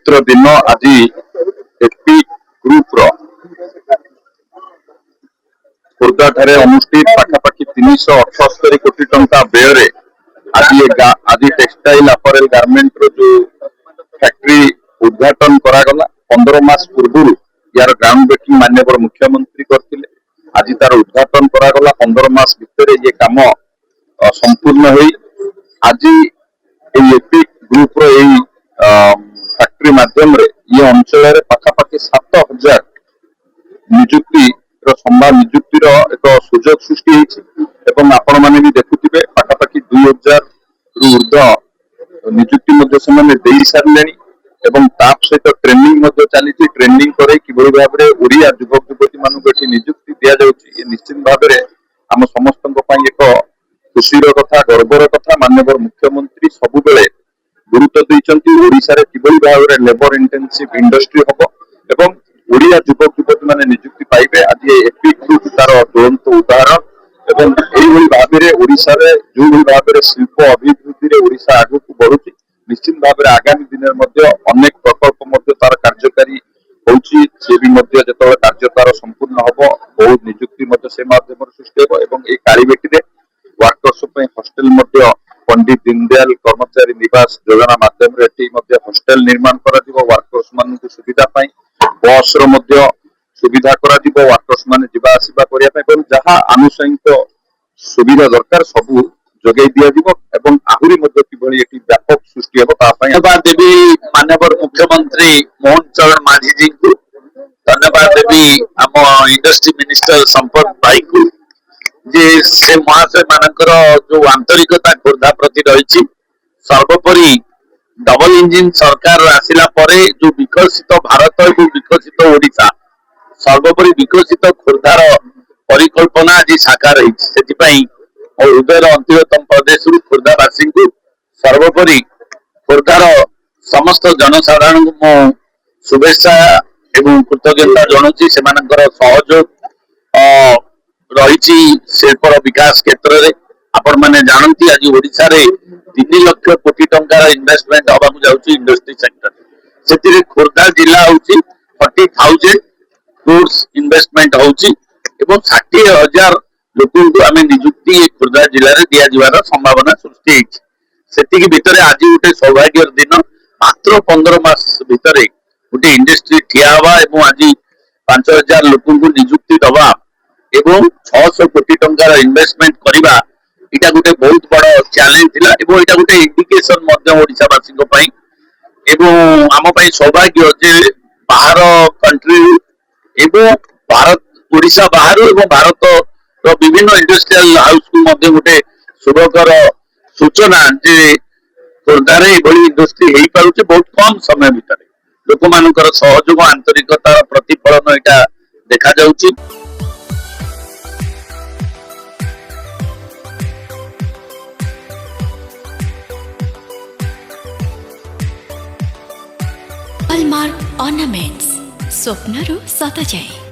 पवित्र दिन आज एपी ग्रुप खोर्धा ठारे अनुष्ठित पाखापाखि 378 कोटी टंका व्यय आज टेक्सटाइल अपरेल गारमेंट रो जो फैक्ट्री उद्घाटन करागला 15 मास पूर्व यार ग्राउंड ब्रेकिंग माननीय मुख्यमंत्री करथिले। आज तार उद्घाटन करागला 15 मास भितर ये काम संपूर्ण होई आज एपी ग्रुप रो फैक्ट्री माध्यम रे ये अंचल रे पाखापाखि 7000 नियुक्ति संभाव नियुक्तिर एक सुजोग सृष्टि एवं आपण माने भी देखुथिबे पाखापाखि 2000 रु ऊर्ध्व नियुक्ति से सारे एवं ताप सहित ट्रेनिंग चली ट्रेनिंग करे किभଳି भाबरे ओडिया युवक युवती मानक एठी नियुक्ति दिया जाउची। ये निश्चित भाबरे हम समस्तक पई एक खुशीर कथा गर्वर कथा। माननीय मुख्यमंत्री सबु बेले गुरुत्व दैचंती ओडिसा रे किभଳି भाबरे लेबर इंटेंसिव इंडस्ट्री हबो एवं ओडिया युवक युवती माने नियुक्ति पाइबे। आज एपी ग्रुप तार ज्वलंत उदाहरण एवं एही भाबरे ओडिसा रे जो भाबरे शिल्प अभिवृद्धि रे ओडिसा आगु को बढ़ुची निश्चित भाबरे आगामी दिन मध्ये अनेक प्रकल्प मध्ये तार कार्यकारी होउची से भी मध्ये जतले कार्य तार संपूर्ण हबो बहुत नियुक्ति मध्ये से माध्यम सृष्टि हबो एवं ए कालीबेटी रे वर्कर्स पई हॉस्टल मध्ये पंडित दीनदयाल कर्मचारी निवास योजना माध्यम रे एठी मध्ये हॉस्टल निर्माण करा दिबो। वर्कर्स मान सुविधा पई बस रो मध्ये सुविधा करा दिबो वर्कर्स माने जिबा आसीबा करिया पई एवं जहा आनुषंगिक सुविधा दरकार सबु जोगै दिया दिबो एवं आहुरी मध्ये किभଳି एठी व्यापक सृष्टि हेबो ता पई धन्यवाद देवी माननीय मुख्यमंत्री मोहन चरण मांझी जी को। धन्यवाद देवी हम इंडस्ट्री मिनिस्टर संपत भाई को जे से महाशय मानकर जो आंतरिकता खोर्धा प्रति रही। सर्वोपरि डबल इंजिन सरकार आसिला परे जो विकसित भारत और विकसित ओडिशा सर्वोपरि विकसित खोर्धार परिकल्पना आज साकार होती और हृदय अंतिमतम प्रदेश खोर्धावासी को सर्वोपरि खोर्धार समस्त जनसाधारण को मो शुभेच्छा एवं कृतज्ञता जनाऊँगी। से सहयोग रही शिल्पर विकास क्षेत्र में आपण मैंने जानती आज ओडिशा रे 3 लाख कोटी टंकार इन्वेस्टमेंट हवा जाऊँगी इंडस्ट्री सेक्टर से खोर्धा जिला हूँ 40,000 क्रोर्स इन्वेस्टमेंट होउची एवं 60,000 लोक आम नियुक्ति खोर्धा जिले में दि जावार संभावना सृष्टि से भितर आज गोटे सौभाग्यर दिन मात्र 15 मास भितर गोटे इंडस्ट्री ठिया हवा एवं आज 5,000 लोक नियुक्ति दवा एवं 600 कोटी टंकार इन्वेस्टमेंट करवा इटा गोटे बहुत बड़ चैलेंज थिला एवं इटा गोटे इंडिकेशन ओडिशावासी एवं आम सौभाग्य जे बाहर कंट्री एवं भारत ओडिशा बाहर एवं भारत विभिन्न इंडस्ट्रियल हाउस को मध्य गोटे शुभकर सूचना जे खोर्धा इंडस्ट्री हो पारे बहुत कम समय भितर लोक मानकर सहयोग आंतरिकतार प्रतिफलन यहाँ देखा जाउची। हॉलमार्क ऑर्नामेंट्स स्वप्नरू सत जाए।